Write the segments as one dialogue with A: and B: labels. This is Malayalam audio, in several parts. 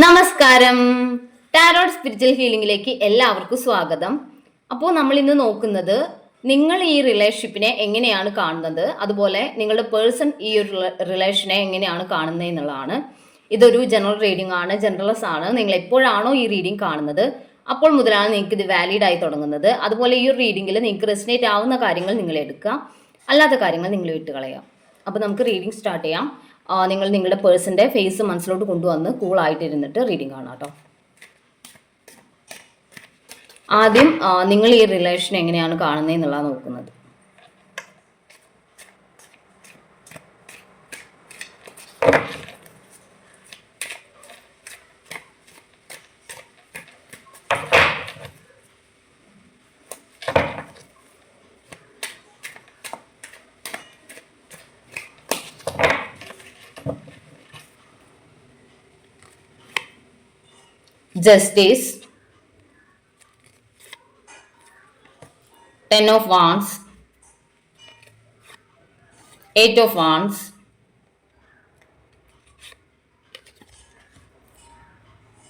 A: നമസ്കാരം. ടാരോട്ട് സ്പിരിച്വൽ ഹീലിംഗിലേക്ക് എല്ലാവർക്കും സ്വാഗതം. അപ്പോൾ നമ്മൾ ഇന്ന് നോക്കുന്നത് നിങ്ങൾ ഈ റിലേഷൻഷിപ്പിനെ എങ്ങനെയാണ് കാണുന്നത്, അതുപോലെ നിങ്ങളുടെ പേഴ്സൺ ഈ ഒരു റിലേഷനെ എങ്ങനെയാണ് കാണുന്നത് എന്നുള്ളതാണ്. ഇതൊരു ജനറൽ റീഡിംഗ് ആണ്, ജനറൽസ് ആണ്. നിങ്ങൾ എപ്പോഴാണോ ഈ റീഡിംഗ് കാണുന്നത് അപ്പോൾ മുതലാണ് നിങ്ങൾക്ക് ഇത് വാലിഡ് ആയി തുടങ്ങുന്നത്. അതുപോലെ ഈ ഒരു റീഡിങ്ങിൽ നിങ്ങൾക്ക് റെസിനേറ്റ് ആവുന്ന കാര്യങ്ങൾ നിങ്ങൾ എടുക്കുക, അല്ലാത്ത കാര്യങ്ങൾ നിങ്ങൾ വിട്ടുകളയാം. അപ്പോൾ നമുക്ക് റീഡിംഗ് സ്റ്റാർട്ട് ചെയ്യാം. നിങ്ങൾ നിങ്ങളുടെ പേഴ്സൻ്റെ ഫേസ് മനസ്സിലോട്ട് കൊണ്ടുവന്ന് കൂളായിട്ടിരുന്നിട്ട് റീഡിംഗ് കാണാം കേട്ടോ. ആദ്യം നിങ്ങൾ ഈ റിലേഷൻ എങ്ങനെയാണ് കാണുന്നത് എന്നുള്ളതാണ് നോക്കുന്നത്. Justice, Ten of Wands, Eight of Wands,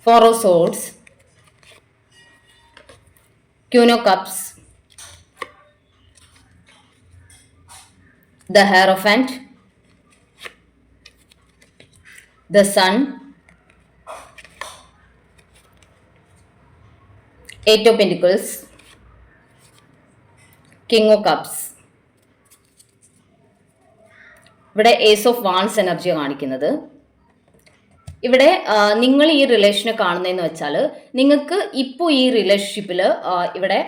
A: Four of Swords, Queen of Cups, the Hierophant, the Sun, Eight of Pentacles, King of Cups. ഇവിടെ ഏസ് ഓഫ് വാൺസ് എനർജി കാണിക്കുന്നത്. ഇവിടെ നിങ്ങൾ ഈ റിലേഷനെ കാണുന്നതെന്ന് വെച്ചാൽ നിങ്ങൾക്ക് ഇപ്പോൾ ഈ റിലേഷൻഷിപ്പിൽ ഇവിടെ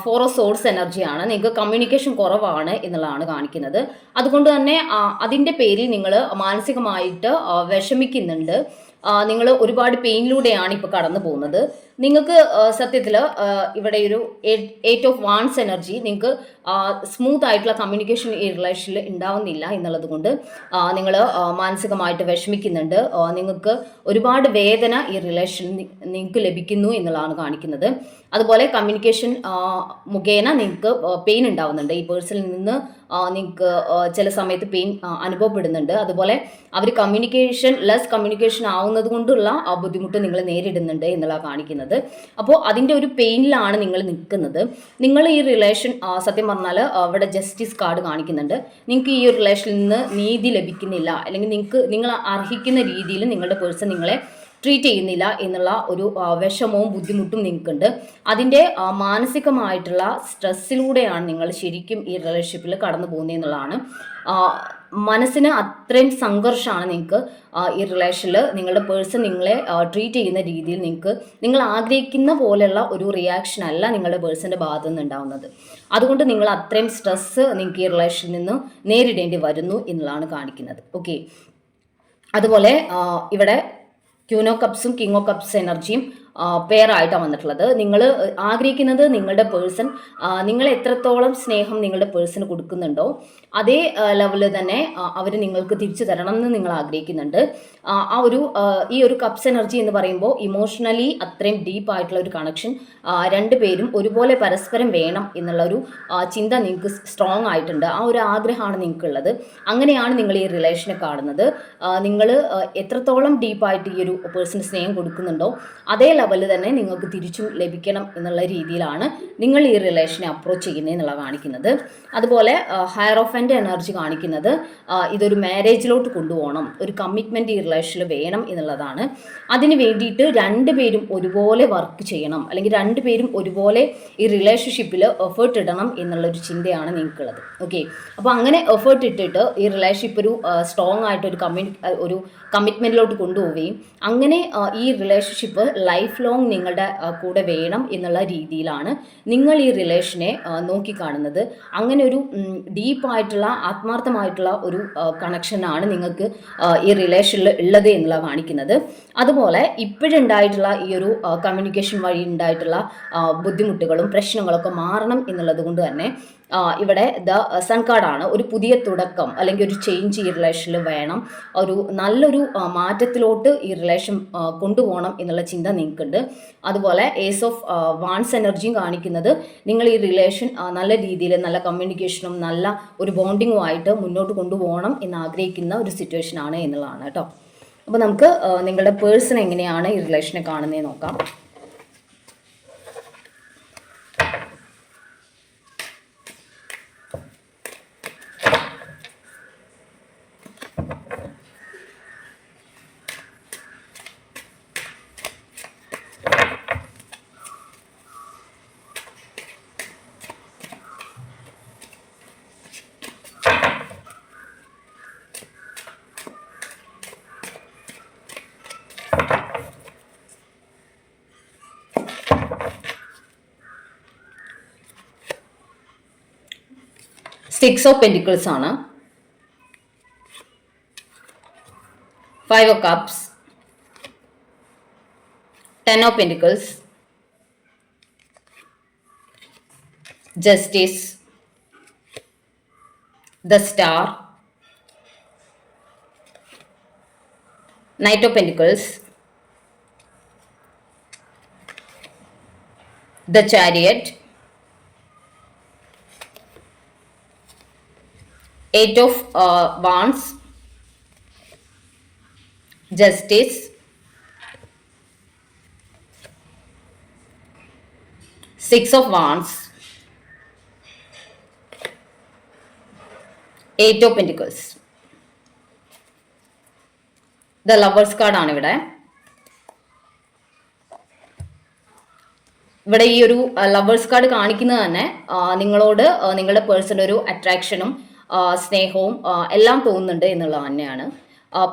A: ഫോർ ഓഫ് സോഴ്സ് എനർജിയാണ്, നിങ്ങൾക്ക് കമ്മ്യൂണിക്കേഷൻ കുറവാണ് എന്നുള്ളതാണ് കാണിക്കുന്നത്. അതുകൊണ്ട് തന്നെ അതിൻ്റെ പേരിൽ നിങ്ങൾ മാനസികമായിട്ട് വിഷമിക്കുന്നുണ്ട്. നിങ്ങൾ ഒരുപാട് പെയിനിലൂടെയാണ് ഇപ്പോൾ കടന്നു പോകുന്നത്. നിങ്ങൾക്ക് സത്യത്തിൽ ഇവിടെ ഒരു എയ്റ്റ് ഓഫ് വാൺസ് എനർജി നിങ്ങൾക്ക് സ്മൂത്ത് ആയിട്ടുള്ള കമ്മ്യൂണിക്കേഷൻ ഈ റിലേഷനിൽ ഉണ്ടാവുന്നില്ല എന്നുള്ളത് കൊണ്ട് നിങ്ങൾ മാനസികമായിട്ട് വിഷമിക്കുന്നുണ്ട്. നിങ്ങൾക്ക് ഒരുപാട് വേദന ഈ റിലേഷൻ നിങ്ങൾക്ക് ലഭിക്കുന്നു എന്നുള്ളതാണ് കാണിക്കുന്നത്. അതുപോലെ കമ്മ്യൂണിക്കേഷൻ മുഖേന നിങ്ങൾക്ക് പെയിൻ ഉണ്ടാവുന്നുണ്ട്. ഈ പേഴ്സണിൽ നിന്ന് നിങ്ങൾക്ക് ചില സമയത്ത് പെയിൻ അനുഭവപ്പെടുന്നുണ്ട്. അതുപോലെ അവർ ലെസ് കമ്മ്യൂണിക്കേഷൻ ആവുന്നത് കൊണ്ടുള്ള ബുദ്ധിമുട്ട് നിങ്ങൾ നേരിടുന്നുണ്ട് എന്നുള്ള കാണിക്കുന്നത്. അപ്പോൾ അതിൻ്റെ ഒരു പെയിനിലാണ് നിങ്ങൾ നിൽക്കുന്നത്. നിങ്ങൾ ഈ റിലേഷൻ സത്യം പറഞ്ഞാൽ അവിടെ ജസ്റ്റിസ് കാർഡ് കാണിക്കുന്നുണ്ട്. നിങ്ങൾക്ക് ഈ ഒരു റിലേഷനിൽ നിന്ന് നീതി ലഭിക്കുന്നില്ല, അല്ലെങ്കിൽ നിങ്ങൾ അർഹിക്കുന്ന രീതിയിൽ നിങ്ങളുടെ പേഴ്സൺ നിങ്ങളെ ട്രീറ്റ് ചെയ്യുന്നില്ല എന്നുള്ള ഒരു വിഷമവും ബുദ്ധിമുട്ടും നിങ്ങൾക്കുണ്ട്. അതിൻ്റെ മാനസികമായിട്ടുള്ള സ്ട്രെസ്സിലൂടെയാണ് നിങ്ങൾ ശരിക്കും ഈ റിലേഷൻഷിപ്പിൽ കടന്നു പോകുന്നത് എന്നുള്ളതാണ്. മനസ്സിന് അത്രയും സംഘർഷമാണ് നിങ്ങൾക്ക് ഈ റിലേഷനിൽ നിങ്ങളുടെ പേഴ്സൺ നിങ്ങളെ ട്രീറ്റ് ചെയ്യുന്ന രീതിയിൽ നിങ്ങൾ ആഗ്രഹിക്കുന്ന പോലെയുള്ള ഒരു റിയാക്ഷൻ അല്ല നിങ്ങളുടെ പേഴ്സൻ്റെ ഭാഗത്തു നിന്ന് ഉണ്ടാവുന്നത്. അതുകൊണ്ട് നിങ്ങൾ അത്രയും സ്ട്രെസ്സ് നിങ്ങൾക്ക് ഈ റിലേഷനിൽ നിന്ന് നേരിടേണ്ടി വരുന്നു എന്നുള്ളതാണ് കാണിക്കുന്നത്. ഓക്കെ, അതുപോലെ ഇവിടെ ക്യൂൻ ഓഫ് കപ്സും കിങ് ഓഫ് കപ്സ് എനർജിയും പെയറായിട്ടാണ് വന്നിട്ടുള്ളത്. നിങ്ങൾ ആഗ്രഹിക്കുന്നത് നിങ്ങളുടെ പേഴ്സൺ നിങ്ങൾ എത്രത്തോളം സ്നേഹം നിങ്ങളുടെ പേഴ്സണ് കൊടുക്കുന്നുണ്ടോ അതേ ലെവലിൽ തന്നെ അവർ നിങ്ങൾക്ക് തിരിച്ചു തരണം എന്ന് നിങ്ങൾ ആഗ്രഹിക്കുന്നുണ്ട്. ഈ ഒരു കപ്സ് എനർജി എന്ന് പറയുമ്പോൾ ഇമോഷണലി അത്രയും ഡീപ്പായിട്ടുള്ള ഒരു കണക്ഷൻ രണ്ടുപേരും ഒരുപോലെ പരസ്പരം വേണം എന്നുള്ളൊരു ചിന്ത നിങ്ങൾക്ക് സ്ട്രോങ് ആയിട്ടുണ്ട്. ആ ഒരു ആഗ്രഹമാണ് നിങ്ങൾക്കുള്ളത്. അങ്ങനെയാണ് നിങ്ങൾ ഈ റിലേഷനെ കാണുന്നത്. നിങ്ങൾ എത്രത്തോളം ഡീപ്പായിട്ട് ഈ ഒരു പേഴ്സണ് സ്നേഹം കൊടുക്കുന്നുണ്ടോ അതേ ലെവലിൽ തന്നെ നിങ്ങൾക്ക് തിരിച്ചും ലഭിക്കണം എന്നുള്ള രീതിയിലാണ് നിങ്ങൾ ഈ റിലേഷനെ അപ്രോച്ച് ചെയ്യുന്നത് എന്നുള്ള കാണിക്കുന്നത്. അതുപോലെ ഹയറോഫൻ്റെ എനർജി കാണിക്കുന്നത് ഇതൊരു മാരേജിലോട്ട് കൊണ്ടുപോകണം, ഒരു കമ്മിറ്റ്മെൻറ്റ് ഈ റിലേഷനിൽ വേണം എന്നുള്ളതാണ്. അതിന് വേണ്ടിയിട്ട് രണ്ടുപേരും ഒരുപോലെ വർക്ക് ചെയ്യണം, അല്ലെങ്കിൽ രണ്ടുപേരും ഒരുപോലെ ഈ റിലേഷൻഷിപ്പിൽ എഫേർട്ട് ഇടണം എന്നുള്ളൊരു ചിന്തയാണ് നിങ്ങൾക്കുള്ളത്. ഓക്കെ, അപ്പോൾ അങ്ങനെ എഫേർട്ട് ഇട്ടിട്ട് ഈ റിലേഷൻഷിപ്പ് ഒരു സ്ട്രോങ് ആയിട്ട് ഒരു കമ്മിറ്റ്മെൻറ്റിലോട്ട് കൊണ്ടുപോവുകയും അങ്ങനെ ഈ റിലേഷൻഷിപ്പ് ലൈഫ് ലോങ് നിങ്ങളുടെ കൂടെ വേണം എന്നുള്ള രീതിയിലാണ് നിങ്ങൾ ഈ റിലേഷനെ നോക്കിക്കാണുന്നത്. അങ്ങനെ ഒരു ഡീപ്പായിട്ടുള്ള ആത്മാർത്ഥമായിട്ടുള്ള ഒരു കണക്ഷനാണ് നിങ്ങൾക്ക് ഈ റിലേഷനിൽ ഉള്ളത് എന്നുള്ള കാണിക്കുന്നത്. അതുപോലെ ഇപ്പോഴുണ്ടായിട്ടുള്ള ഈ ഒരു കമ്മ്യൂണിക്കേഷൻ വഴി ഉണ്ടായിട്ടുള്ള ബുദ്ധിമുട്ടുകളും പ്രശ്നങ്ങളൊക്കെ മാറണം എന്നുള്ളത് കൊണ്ട് തന്നെ ഇവിടെ ദ സൺ കാർഡാണ്. ഒരു പുതിയ തുടക്കം അല്ലെങ്കിൽ ഒരു ചേഞ്ച് ഈ റിലേഷനിൽ വേണം, ഒരു നല്ലൊരു മാറ്റത്തിലോട്ട് ഈ റിലേഷൻ കൊണ്ടുപോകണം എന്നുള്ള ചിന്ത നിങ്ങൾക്കുണ്ട്. അതുപോലെ ഏസ് ഓഫ് വാൺസ് എനർജിയും കാണിക്കുന്നത് നിങ്ങൾ ഈ റിലേഷൻ നല്ല രീതിയിൽ നല്ല കമ്മ്യൂണിക്കേഷനും നല്ല ഒരു ബോണ്ടിങ്ങുമായിട്ട് മുന്നോട്ട് കൊണ്ടുപോകണം എന്ന് ആഗ്രഹിക്കുന്ന ഒരു സിറ്റുവേഷൻ ആണ് എന്നുള്ളതാണ് കേട്ടോ. അപ്പോൾ നമുക്ക് നിങ്ങളുടെ പേഴ്സൺ എങ്ങനെയാണ് ഈ റിലേഷനെ കാണുന്നതെന്ന് നോക്കാം. സിക്സ് ഓഫ് പെന്റിക്കിൾസ് ആണ്, 5 of cups, 10 of pentacles, justice, the star, knight of pentacles, the chariot, 8 of wands, justice, 6 of wands, 8 of pentacles. The lovers card ആണ് ഇവിടെ. ഇവിടെ ഈ ഒരു ലവേഴ്സ് കാർഡ് കാണിക്കുന്നത് തന്നെ നിങ്ങളോട് നിങ്ങളുടെ പേഴ്സൺ ഒരു അട്രാക്ഷനും സ്നേഹവും എല്ലാം തോന്നുന്നുണ്ട് എന്നുള്ളത് തന്നെയാണ്.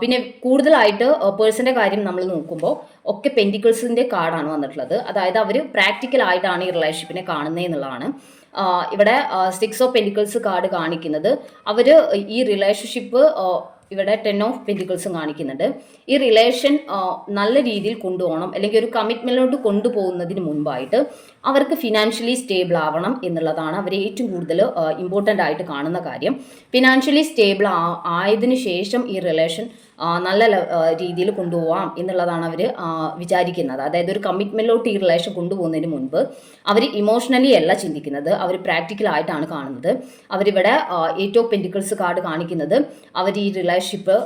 A: പിന്നെ കൂടുതലായിട്ട് പേഴ്സന്റെ കാര്യം നമ്മൾ നോക്കുമ്പോൾ ഒക്കെ പെന്റിക്കിൾസിന്റെ കാർഡാണ് വന്നിട്ടുള്ളത്. അതായത് അവർ പ്രാക്ടിക്കൽ ആയിട്ടാണ് ഈ റിലേഷൻഷിപ്പിനെ കാണുന്നത് എന്നുള്ളതാണ്. ഇവിടെ 6 ഓഫ് പെന്റിക്കിൾസ് കാർഡ് കാണിക്കുന്നത് അവർ ഈ റിലേഷൻഷിപ്പ് ഇവിടെ 10 ഓഫ് പെന്റിക്കിൾസും കാണിക്കുന്നുണ്ട്. ഈ റിലേഷൻ നല്ല രീതിയിൽ കൊണ്ടുപോകണം, അല്ലെങ്കിൽ ഒരു കമ്മിറ്റ്മെന്റിലോട്ട് കൊണ്ടുപോകുന്നതിന് മുൻപായിട്ട് അവർക്ക് ഫിനാൻഷ്യലി സ്റ്റേബിൾ ആവണം എന്നുള്ളതാണ് അവർ ഏറ്റവും കൂടുതൽ ഇമ്പോർട്ടൻ്റ് ആയിട്ട് കാണുന്ന കാര്യം. ഫിനാൻഷ്യലി സ്റ്റേബിൾ ആയതിനു ശേഷം ഈ റിലേഷൻ നല്ല രീതിയിൽ കൊണ്ടുപോകാം എന്നുള്ളതാണ് അവർ വിചാരിക്കുന്നത്. അതായത് ഒരു കമ്മിറ്റ്മെന്റിലോട്ട് ഈ റിലേഷൻ കൊണ്ടുപോകുന്നതിന് മുൻപ് അവർ ഇമോഷണലി അല്ല ചിന്തിക്കുന്നത്, അവർ പ്രാക്ടിക്കൽ ആയിട്ടാണ് കാണുന്നത്. അവരിവിടെ 8 ഓഫ് പെന്റിക്കിൾസ് കാർഡ് കാണിക്കുന്നത് അവർ ഈ റിലേഷൻഷിപ്പ്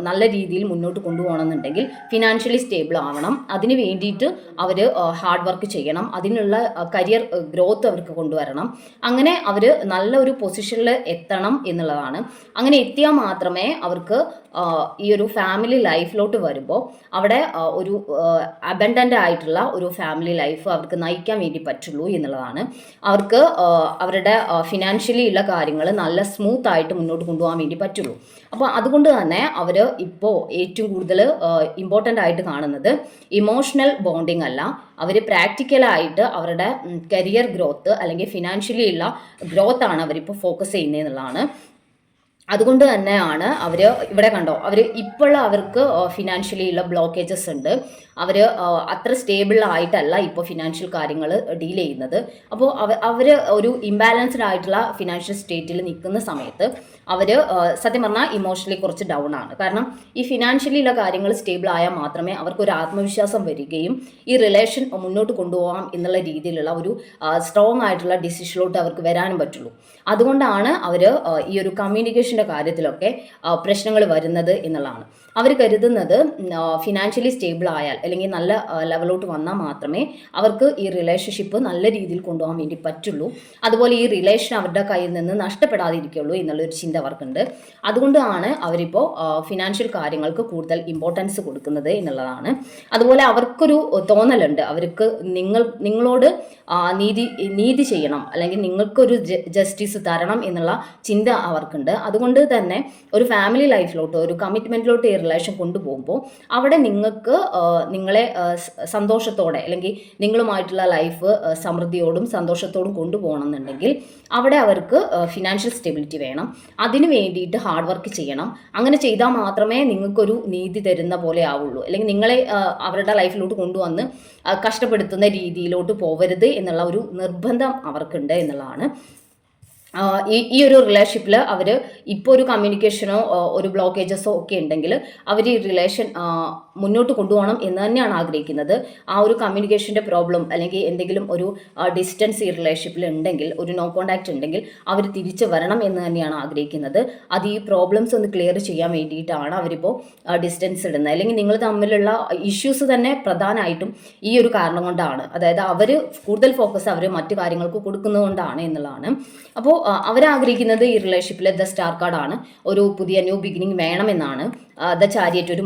A: നല്ല രീതിയിൽ മുന്നോട്ട് കൊണ്ടുപോകണമെന്നുണ്ടെങ്കിൽ ഫിനാൻഷ്യലി സ്റ്റേബിൾ ആവണം. അതിന് വേണ്ടിയിട്ട് അവർ ഹാർഡ് വർക്ക് ചെയ്യണം, അതിനുള്ള കരിയർ ഗ്രോത്ത് അവർക്ക് കൊണ്ടുവരണം. അങ്ങനെ അവർ നല്ല ഒരു പൊസിഷനിൽ എത്തണം എന്നുള്ളതാണ്. അങ്ങനെ എത്തിയാൽ മാത്രമേ അവർക്ക് ഈ ഒരു ഫാമിലി ലൈഫിലോട്ട് വരുമ്പോൾ അവിടെ ഒരു അബൻഡൻ്റ് ആയിട്ടുള്ള ഒരു ഫാമിലി ലൈഫ് അവർക്ക് നയിക്കാൻ വേണ്ടി പറ്റുള്ളൂ എന്നുള്ളതാണ്. അവർക്ക് അവരുടെ ഫിനാൻഷ്യലി ഉള്ള കാര്യങ്ങൾ നല്ല സ്മൂത്ത് ആയിട്ട് മുന്നോട്ട് കൊണ്ടുപോകാൻ വേണ്ടി പറ്റുള്ളൂ. അപ്പോൾ അതുകൊണ്ട് തന്നെ അവർ ഇപ്പോൾ ഏറ്റവും കൂടുതൽ ഇമ്പോർട്ടൻ്റ് ആയിട്ട് കാണുന്നത് ഇമോഷണൽ ബോണ്ടിങ് അല്ല, അവർ പ്രാക്ടിക്കലായിട്ട് അവരുടെ കരിയർ ഗ്രോത്ത് അല്ലെങ്കിൽ ഫിനാൻഷ്യലി ഉള്ള ഗ്രോത്ത് ആണ് അവരിപ്പോൾ ഫോക്കസ് ചെയ്യുന്നത് എന്നുള്ളതാണ്. അതുകൊണ്ട് തന്നെയാണ് അവർ ഇവിടെ കണ്ടോ, അവർ ഇപ്പോഴുള്ള അവർക്ക് ഫിനാൻഷ്യലി ഉള്ള ബ്ലോക്കേജസ് ഉണ്ട്. അവർ അത്ര സ്റ്റേബിൾ ആയിട്ടല്ല ഇപ്പോൾ ഫിനാൻഷ്യൽ കാര്യങ്ങൾ ഡീൽ ചെയ്യുന്നത്. അപ്പോൾ അവർ ഒരു ഇംബാലൻസ്ഡ് ആയിട്ടുള്ള ഫിനാൻഷ്യൽ സ്റ്റേറ്റിൽ നിൽക്കുന്ന സമയത്ത് അവർ സത്യം പറഞ്ഞാൽ ഇമോഷണലി കുറച്ച് ഡൗൺ ആണ്. കാരണം ഈ ഫിനാൻഷ്യലി ഉള്ള കാര്യങ്ങൾ സ്റ്റേബിൾ ആയാൽ മാത്രമേ അവർക്കൊരു ആത്മവിശ്വാസം വരികയും ഈ റിലേഷൻ മുന്നോട്ട് കൊണ്ടുപോകാം എന്നുള്ള രീതിയിലുള്ള ഒരു സ്ട്രോങ് ആയിട്ടുള്ള ഡിസിഷനിലോട്ട് അവർക്ക് വരാനും പറ്റുള്ളൂ. അതുകൊണ്ടാണ് അവർ ഈ ഒരു കമ്മ്യൂണിക്കേഷൻ്റെ കാര്യത്തിലൊക്കെ പ്രശ്നങ്ങൾ വരുന്നത് എന്നുള്ളതാണ്. അവർ കരുതുന്നത് ഫിനാൻഷ്യലി സ്റ്റേബിൾ ആയാൽ അല്ലെങ്കിൽ നല്ല ലെവലോട്ട് വന്നാൽ മാത്രമേ അവർക്ക് ഈ റിലേഷൻഷിപ്പ് നല്ല രീതിയിൽ കൊണ്ടുപോകാൻ വേണ്ടി പറ്റുള്ളൂ. അതുപോലെ ഈ റിലേഷൻ അവരുടെ കയ്യിൽ നിന്ന് നഷ്ടപ്പെടാതിരിക്കുള്ളൂ എന്നുള്ളൊരു ചിന്ത അവർക്കുണ്ട്. അതുകൊണ്ടാണ് അവരിപ്പോൾ ഫിനാൻഷ്യൽ കാര്യങ്ങൾക്ക് കൂടുതൽ ഇമ്പോർട്ടൻസ് കൊടുക്കുന്നത് എന്നുള്ളതാണ്. അതുപോലെ അവർക്കൊരു തോന്നലുണ്ട്, അവർക്ക് നിങ്ങളോട് നീതി ചെയ്യണം അല്ലെങ്കിൽ നിങ്ങൾക്കൊരു ജസ്റ്റിസ് തരണം എന്നുള്ള ചിന്ത അവർക്കുണ്ട്. അതുകൊണ്ട് തന്നെ ഒരു ഫാമിലി ലൈഫിലോട്ട് ഒരു കമ്മിറ്റ്മെൻറ്റിലോട്ട് ഈ റിലേഷൻ കൊണ്ടുപോകുമ്പോൾ അവിടെ നിങ്ങൾക്ക് നിങ്ങളെ സന്തോഷത്തോടെ അല്ലെങ്കിൽ നിങ്ങളുമായിട്ടുള്ള ലൈഫ് സമൃദ്ധിയോടും സന്തോഷത്തോടും കൊണ്ടുപോകണമെന്നുണ്ടെങ്കിൽ അവിടെ അവർക്ക് ഫിനാൻഷ്യൽ സ്റ്റെബിലിറ്റി വേണം. അതിന് വേണ്ടിയിട്ട് ഹാർഡ് വർക്ക് ചെയ്യണം. അങ്ങനെ ചെയ്താൽ മാത്രമേ നിങ്ങൾക്കൊരു നീതി തരുന്ന പോലെ ആവുള്ളൂ. അല്ലെങ്കിൽ നിങ്ങളെ അവരുടെ ലൈഫിലോട്ട് കൊണ്ടുവന്ന് കഷ്ടപ്പെടുത്തുന്ന രീതിയിലോട്ട് പോവരുത് എന്നുള്ള ഒരു നിർബന്ധം അവർക്കുണ്ട് എന്നുള്ളതാണ്. ഈ ഒരു റിലേഷൻഷിപ്പിൽ അവർ ഇപ്പോൾ ഒരു കമ്മ്യൂണിക്കേഷനോ ഒരു ബ്ലോക്കേജസോ ഒക്കെ ഉണ്ടെങ്കിൽ അവർ ഈ റിലേഷൻ മുന്നോട്ട് കൊണ്ടുപോകണം എന്ന് തന്നെയാണ് ആഗ്രഹിക്കുന്നത്. ആ ഒരു കമ്മ്യൂണിക്കേഷൻ്റെ പ്രോബ്ലം അല്ലെങ്കിൽ എന്തെങ്കിലും ഒരു ഡിസ്റ്റൻസ് ഈ റിലേഷൻഷിപ്പിൽ ഉണ്ടെങ്കിൽ, ഒരു നോ കോണ്ടാക്ട് ഉണ്ടെങ്കിൽ അവർ തിരിച്ച് വരണം എന്ന് തന്നെയാണ് ആഗ്രഹിക്കുന്നത്. അത് ഈ പ്രോബ്ലംസ് ഒന്ന് ക്ലിയർ ചെയ്യാൻ വേണ്ടിയിട്ടാണ് അവരിപ്പോൾ ഡിസ്റ്റൻസ് ഇടുന്നത്. അല്ലെങ്കിൽ നിങ്ങൾ തമ്മിലുള്ള ഇഷ്യൂസ് തന്നെ പ്രധാനമായിട്ടും ഈ ഒരു കാരണം കൊണ്ടാണ്. അതായത് അവർ കൂടുതൽ ഫോക്കസ് അവർ മറ്റു കാര്യങ്ങൾക്ക് കൊടുക്കുന്നതുകൊണ്ടാണ് എന്നുള്ളതാണ്. അപ്പോൾ അവരാഗ്രഹിക്കുന്നത് ഈ റിലേഷൻഷിപ്പിലെ ദ സ്റ്റാർ കാർഡാണ്, ഒരു പുതിയ ന്യൂ ബിഗിനിങ് വേണമെന്നാണ്. ദ ചാരിയറ്റ്, ഒരു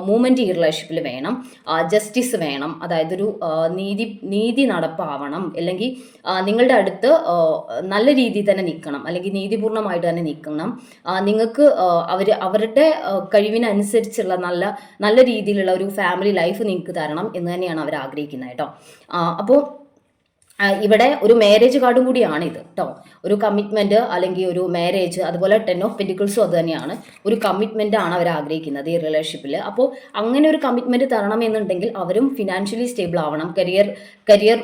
A: മൂമെന്റ് ഈ റിലേഷൻഷിപ്പിൽ വേണം. ജസ്റ്റിസ് വേണം, അതായത് ഒരു നീതി നടപ്പാവണം. അല്ലെങ്കിൽ നിങ്ങളുടെ അടുത്ത് നല്ല രീതിയിൽ തന്നെ നിൽക്കണം, അല്ലെങ്കിൽ നീതിപൂർണ്ണമായിട്ട് തന്നെ നിൽക്കണം. നിങ്ങൾക്ക് അവരുടെ കഴിവിനനുസരിച്ചുള്ള നല്ല രീതിയിലുള്ള ഒരു ഫാമിലി ലൈഫ് നിങ്ങൾക്ക് തരണം എന്ന് തന്നെയാണ് അവർ ആഗ്രഹിക്കുന്നത് കേട്ടോ. അപ്പോൾ ഇവിടെ ഒരു മാരേജ് കാർഡും കൂടിയാണ് ഇത് കേട്ടോ. ഒരു കമ്മിറ്റ്മെൻറ്റ് അല്ലെങ്കിൽ ഒരു മാരേജ്, അതുപോലെ 10 ഓഫ് പെൻറ്റിക്കിൾസും അത് തന്നെയാണ്. ഒരു കമ്മിറ്റ്മെൻ്റ് ആണ് അവർ ആഗ്രഹിക്കുന്നത് ഈ റിലേഷൻഷിപ്പിൽ. അപ്പോൾ അങ്ങനെ ഒരു കമ്മിറ്റ്മെൻറ്റ് തരണം എന്നുണ്ടെങ്കിൽ അവരും ഫിനാൻഷ്യലി സ്റ്റേബിൾ ആവണം, കരിയർ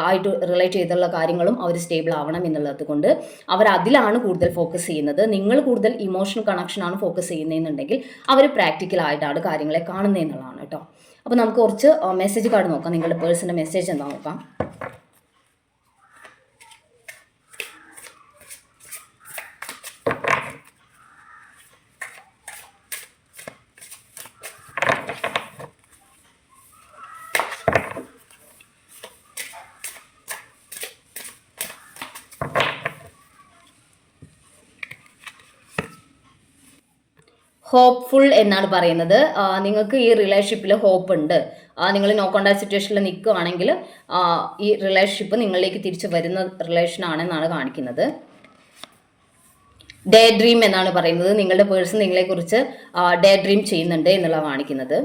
A: ആയിട്ട് റിലേറ്റ് ചെയ്തുള്ള കാര്യങ്ങളും അവർ സ്റ്റേബിൾ ആവണം എന്നുള്ളത് കൊണ്ട് അവർ അതിലാണ് കൂടുതൽ ഫോക്കസ് ചെയ്യുന്നത്. നിങ്ങൾ കൂടുതൽ ഇമോഷണൽ കണക്ഷനാണ് ഫോക്കസ് ചെയ്യുന്നതെന്നുണ്ടെങ്കിൽ അവർ പ്രാക്ടിക്കലായിട്ടാണ് കാര്യങ്ങളെ കാണുന്നതെന്നുള്ളതാണ് കേട്ടോ. അപ്പോൾ നമുക്ക് കുറച്ച് മെസ്സേജ് കാർഡ് നോക്കാം. നിങ്ങളുടെ പേഴ്സൻ്റെ മെസ്സേജ് എന്താ നോക്കാം. ഹോപ്പ്ഫുൾ എന്നാണ് പറയുന്നത്. നിങ്ങൾക്ക് ഈ റിലേഷൻഷിപ്പിൽ ഹോപ്പ് ഉണ്ട്. നിങ്ങൾ നോ കോണ്ടാക്ട് സിറ്റുവേഷനിൽ നിൽക്കുകയാണെങ്കിൽ ഈ റിലേഷൻഷിപ്പ് നിങ്ങളിലേക്ക് തിരിച്ചു വരുന്ന റിലേഷനാണെന്നാണ് കാണിക്കുന്നത്. ഡേ ഡ്രീം എന്നാണ് പറയുന്നത്. നിങ്ങളുടെ പേഴ്സൺ നിങ്ങളെക്കുറിച്ച് ഡേ ഡ്രീം ചെയ്യുന്നുണ്ട് എന്നുള്ളതാണ് കാണിക്കുന്നത്.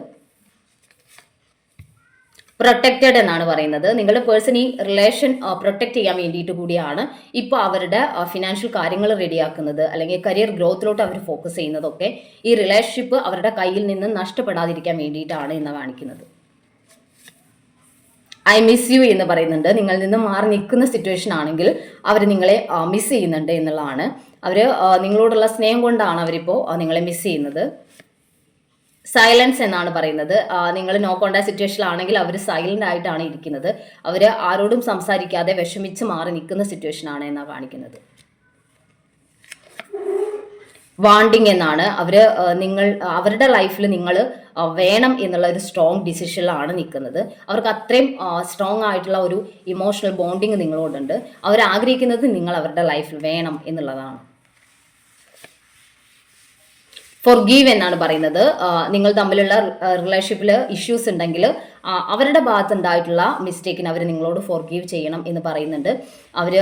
A: പ്രൊട്ടക്റ്റഡ് എന്നാണ് പറയുന്നത്. നിങ്ങളുടെ പേഴ്സൺ ഈ റിലേഷൻ പ്രൊട്ടക്റ്റ് ചെയ്യാൻ വേണ്ടിയിട്ട് കൂടിയാണ് ഇപ്പോൾ അവരുടെ ഫിനാൻഷ്യൽ കാര്യങ്ങൾ റെഡിയാക്കുന്നത്, അല്ലെങ്കിൽ കരിയർ ഗ്രോത്തിലോട്ട് അവർ ഫോക്കസ് ചെയ്യുന്നതൊക്കെ ഈ റിലേഷൻഷിപ്പ് അവരുടെ കയ്യിൽ നിന്ന് നഷ്ടപ്പെടാതിരിക്കാൻ വേണ്ടിയിട്ടാണ് എന്ന് കാണിക്കുന്നത്. ഐ മിസ് യു എന്ന് പറയുന്നുണ്ട്. നിങ്ങളിൽ നിന്ന് മാറി നിൽക്കുന്ന സിറ്റുവേഷൻ ആണെങ്കിൽ അവർ നിങ്ങളെ മിസ് ചെയ്യുന്നുണ്ട് എന്നുള്ളതാണ്. അവർ നിങ്ങളോടുള്ള സ്നേഹം കൊണ്ടാണ് അവരിപ്പോൾ നിങ്ങളെ മിസ് ചെയ്യുന്നത്. സൈലൻസ് എന്നാണ് പറയുന്നത്. നിങ്ങൾ നോ കോണ്ടാക്ട് സിറ്റുവേഷനിലാണെങ്കിൽ അവർ സൈലന്റ് ആയിട്ടാണ് ഇരിക്കുന്നത്. അവർ ആരോടും സംസാരിക്കാതെ വിഷമിച്ച് മാറി നിൽക്കുന്ന സിറ്റുവേഷനാണ് എന്നാണ് കാണിക്കുന്നത്. വാണ്ടിങ് എന്നാണ്. അവരുടെ ലൈഫിൽ നിങ്ങൾ വേണം എന്നുള്ള ഒരു സ്ട്രോങ് ഡിസിഷനിലാണ് നിൽക്കുന്നത്. അവർക്ക് അത്രയും സ്ട്രോങ് ആയിട്ടുള്ള ഒരു ഇമോഷണൽ ബോണ്ടിങ് നിങ്ങളോടുണ്ട്. അവരാഗ്രഹിക്കുന്നത് നിങ്ങൾ അവരുടെ ലൈഫിൽ വേണം എന്നുള്ളതാണ്. ഫോർഗീവ് എന്നാണ് പറയുന്നത്. നിങ്ങൾ തമ്മിലുള്ള റിലേഷൻഷിപ്പിൽ ഇഷ്യൂസ് ഉണ്ടെങ്കിൽ അവരുടെ ഭാഗത്തുണ്ടായിട്ടുള്ള മിസ്റ്റേക്കിന് അവർ നിങ്ങളോട് ഫോർഗീവ് ചെയ്യണം എന്ന് പറയുന്നുണ്ട്. അവർ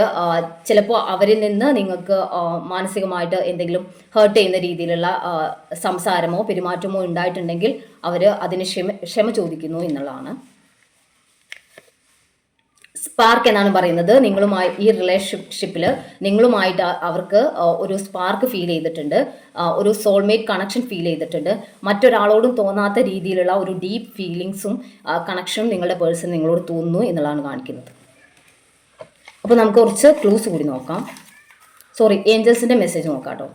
A: ചിലപ്പോൾ അവരിൽ നിന്ന് നിങ്ങൾക്ക് മാനസികമായിട്ട് എന്തെങ്കിലും ഹേർട്ട് ചെയ്യുന്ന രീതിയിലുള്ള സംസാരമോ പെരുമാറ്റമോ ഉണ്ടായിട്ടുണ്ടെങ്കിൽ അവർ അതിന് ക്ഷമ ചോദിക്കുന്നു എന്നുള്ളതാണ്. സ്പാർക്ക് എന്നാണ് പറയുന്നത്. നിങ്ങളുമായി ഈ റിലേഷൻഷിപ്പിൽ നിങ്ങളുമായിട്ട് അവർക്ക് ഒരു സ്പാർക്ക് ഫീൽ ചെയ്തിട്ടുണ്ട്, ഒരു സോൾമേറ്റ് കണക്ഷൻ ഫീൽ ചെയ്തിട്ടുണ്ട്. മറ്റൊരാളോടും തോന്നാത്ത രീതിയിലുള്ള ഒരു ഡീപ്പ് ഫീലിങ്സും കണക്ഷനും നിങ്ങളുടെ പേഴ്സൺ നിങ്ങളോട് തോന്നുന്നു എന്നുള്ളതാണ് കാണിക്കുന്നത്. അപ്പോൾ നമുക്ക് കുറച്ച് ക്ലൂസ് കൂടി നോക്കാം. ഏഞ്ചൽസിൻ്റെ മെസ്സേജ് നോക്കാം കേട്ടോ.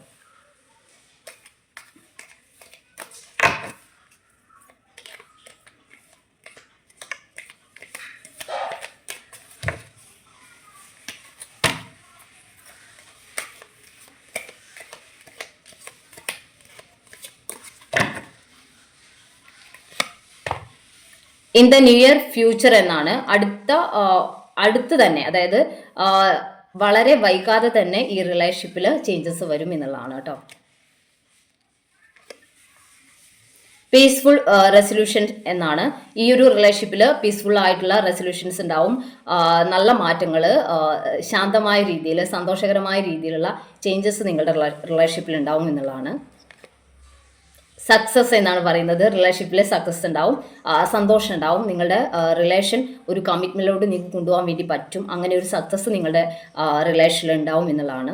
A: ഇൻ ദ നിയർ ഫ്യൂച്ചർ എന്നാണ്. അടുത്ത് തന്നെ, അതായത് വളരെ വൈകാതെ തന്നെ ഈ റിലേഷൻഷിപ്പിൽ ചേഞ്ചസ് വരും എന്നുള്ളതാണ് കേട്ടോ. പീസ്ഫുൾ റെസൊല്യൂഷൻ എന്നാണ്. ഈ ഒരു റിലേഷൻഷിപ്പിൽ പീസ്ഫുൾ ആയിട്ടുള്ള റെസൊല്യൂഷൻസ് ഉണ്ടാവും. നല്ല മാറ്റങ്ങൾ, ശാന്തമായ രീതിയിൽ സന്തോഷകരമായ രീതിയിലുള്ള ചേഞ്ചസ് നിങ്ങളുടെ റിലേഷൻഷിപ്പിൽ ഉണ്ടാവും എന്നുള്ളതാണ്. സക്സസ് എന്നാണ് പറയുന്നത്. റിലേഷൻഷിപ്പിൽ സക്സസ് ഉണ്ടാവും, സന്തോഷം ഉണ്ടാവും. നിങ്ങളുടെ റിലേഷൻ ഒരു കമ്മിറ്റ്മെന്റിലോട്ട് നിങ്ങൾക്ക് കൊണ്ടുപോകാൻ വേണ്ടി പറ്റും. അങ്ങനെ ഒരു സക്സസ് നിങ്ങളുടെ റിലേഷനിൽ ഉണ്ടാവും എന്നുള്ളതാണ്.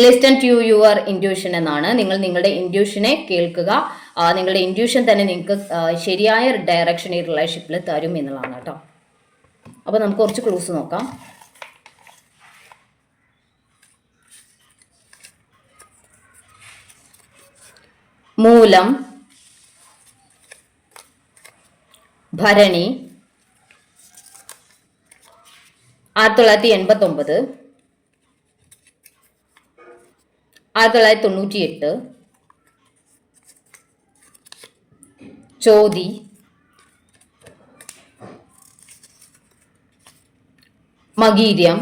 A: ലിസ്റ്റൺ ടു യുവർ ഇൻറ്റ്യൂഷൻ എന്നാണ്. നിങ്ങൾ നിങ്ങളുടെ ഇൻറ്റ്യൂഷനെ കേൾക്കുക, നിങ്ങളുടെ ഇൻറ്റ്യൂഷൻ തന്നെ നിങ്ങൾക്ക് ശരിയായ ഡയറക്ഷൻ ഈ റിലേഷൻഷിപ്പിൽ തരും എന്നുള്ളതാണ് കേട്ടോ. അപ്പോൾ നമുക്ക് കുറച്ച് ക്ലൂസ് നോക്കാം. മൂലം, ഭരണി, 1989, 1998, ചോതി, മകീര്യം,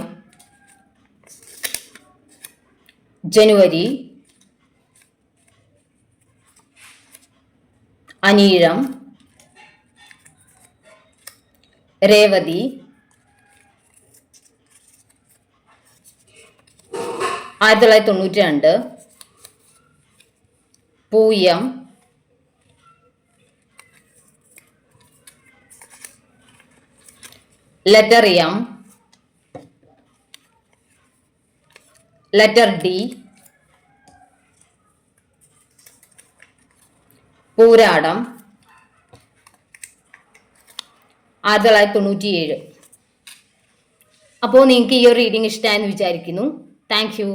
A: ജനുവരി, അനീഴം, രേവതി, 1992, പൂയം, letter M, letter D, Pooradam, 1997. അപ്പോൾ നിങ്ങൾക്ക് ഈ ഒരു റീഡിംഗ് ഇഷ്ടമായെന്ന് വിചാരിക്കുന്നു. Thank you.